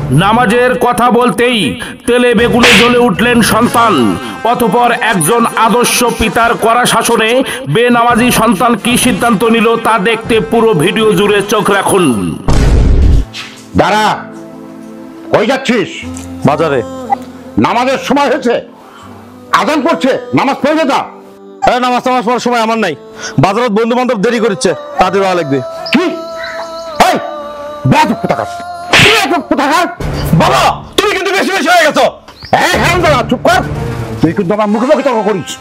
নামাজের কথা বলতেই তেলে বেগুনে জ্বলে উঠলেন সন্তান। অতঃপর একজন আদর্শ পিতার কড়া শাসনে বেনামাজি সন্তান কি সিদ্ধান্ত নিল তা দেখতে পুরো ভিডিও জুড়ে চোখ রাখুন। দাঁড়া, কই যাচ্ছিস? বাজারে। নামাজের সময় হয়েছে, আজান পড়ছে, নামাজ পড়ে যা। নামাজ পড়ার সময় আমার নাই, বাজারত বন্ধু বান্ধব দেরি করছে, তাদের ভালো লাগবে। কি বাবা তুমি কিন্তু বেশি বেশি হয়ে গেছো। চুপ কর, তুই কিন্তু আমার মুখে মুখে তর্ক করিস।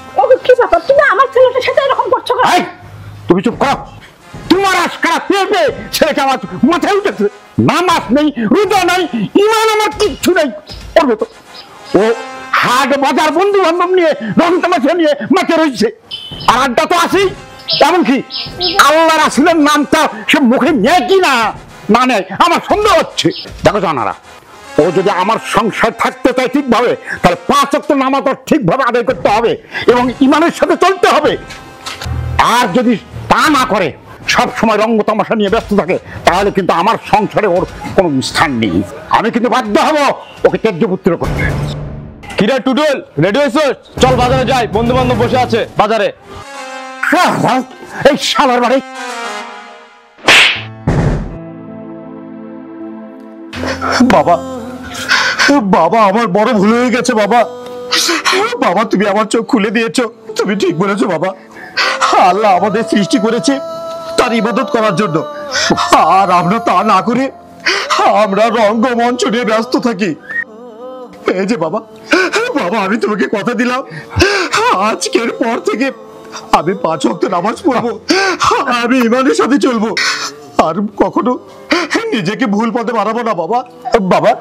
কি ব্যাপার, তুমি আমার ছেলেটার সাথে এরকম করছো? তুমি চুপ কর। তোমার আজকারা পেয়ে ছেলেটা আমার মাথায় উঠেছে। নামাজ নেই, রোজা নাই, ইমান আমার কিচ্ছু নেই। করবে তো ও হাট বাজার বন্ধু বান্ধব নিয়ে রং তামাশা নিয়ে মাঠে রয়েছে, আর আড্ডা তো আছেই। এমনকি আল্লাহ রাসূলের নামটা সে মুখে নেয় কি না না নেয় আমার সন্দেহ হচ্ছে। দেখো জানারা, ও যদি আমার সংসার থাকতে চায় ঠিকভাবে, তাহলে 5 ওয়াক্ত নামাজ ঠিকভাবে আদায় করতে হবে এবং ইমানের সাথে চলতে হবে। আর যদি তা না করে, সব সময় রঙ্গ তামাশা নিয়ে ব্যস্ত থাকে, তাহলে কিন্তু আমার সংসারে ওর কোনো স্থান নেই। আমি কিন্তু বাধ্য হব ওকে ত্যায্যপুত্র করতে। কিরা টুটুল, রেডি হয়েছো? চল বাজারে যাই, বন্ধু বান্ধব বসে আছে বাজারে। এই শালার বাড়ি। বাবা বাবা আমার বড় ভুল হয়ে গেছে বাবা। বাবা তুমি আমার চোখ খুলে দিয়েছো, তুমি ঠিক বলেছো বাবা। আল্লাহ আমাদের সৃষ্টি করেছে তার ইবাদত করার জন্য, আর আমরা তা না করে আমরা রঙ্গমঞ্চ নিয়ে ব্যস্ত থাকি। এই যে বাবা, বাবা আমি তোমাকে কথা দিলাম, আজকের পর থেকে আমি 5 ওয়াক্ত নামাজ পড়বো, আমি ইমানের সাথে চলবো, আর কখনো নিজেকে ভুল পথে বাড়াবো না বাবা। বাবা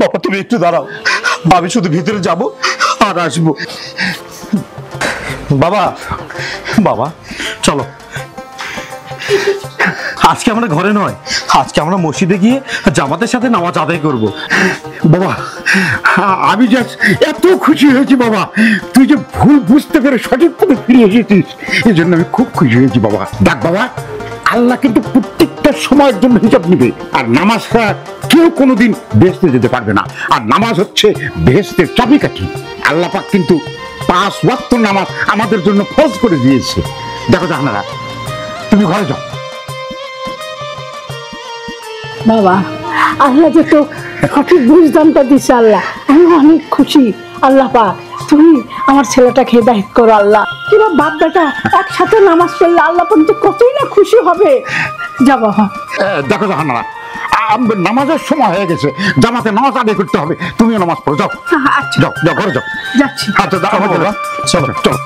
বাবা তুমি একটু দাঁড়াও, আমি শুধু ভিতরে যাব আর আসবো। বাবা বাবা চলো, আজকে আমরা ঘরে নয়, আজকে আমরা মসজিদে গিয়ে জামাতের সাথে নামাজ আদায় করব। বাবা আমি যে এত খুশি হয়েছি বাবা, তুই যে ভুল বুঝতে পেরে সঠিক পথে ফিরে এসেছিস, এই জন্য আমি খুব খুশি হয়েছি বাবা। দেখ বাবা, আল্লাহ কিন্তু প্রত্যেকটা সময়ের জন্য হিসাব নিবে, আর নামাজ ছাড়া কেউ কোনোদিন বেহেশতে যেতে পারবে না। আর নামাজ হচ্ছে বেহেশতের চাবিকাঠি। আল্লাহ পাক কিন্তু 5 ওয়াক্ত নামাজ আমাদের জন্য ফরজ করে দিয়েছে। দেখো জাহানারা, তুমি ঘরে যাও। বাবা আল্লাহ যে তো সঠিক বুঝদানটা দিচ্ছে, আল্লাহ আমি অনেক খুশি। আল্লাহ পাক তুমি আমার ছেলেটাকে হেদায়েত করো আল্লাহ। কিবা বাপ বেটা একসাথে নামাজ পড়লে আল্লাহ পাক যে কতই না খুশি হবে। যা বাবা। দেখো জাহানারা, নামাজের সময় হয়ে গেছে, জামাতে নামাজ আদায় করতে হবে, তুমিও নামাজ পড়ো। যাও আচ্ছা যাও যাও, ঘরে যাও। যাচ্ছি। আচ্ছা চলো চলো।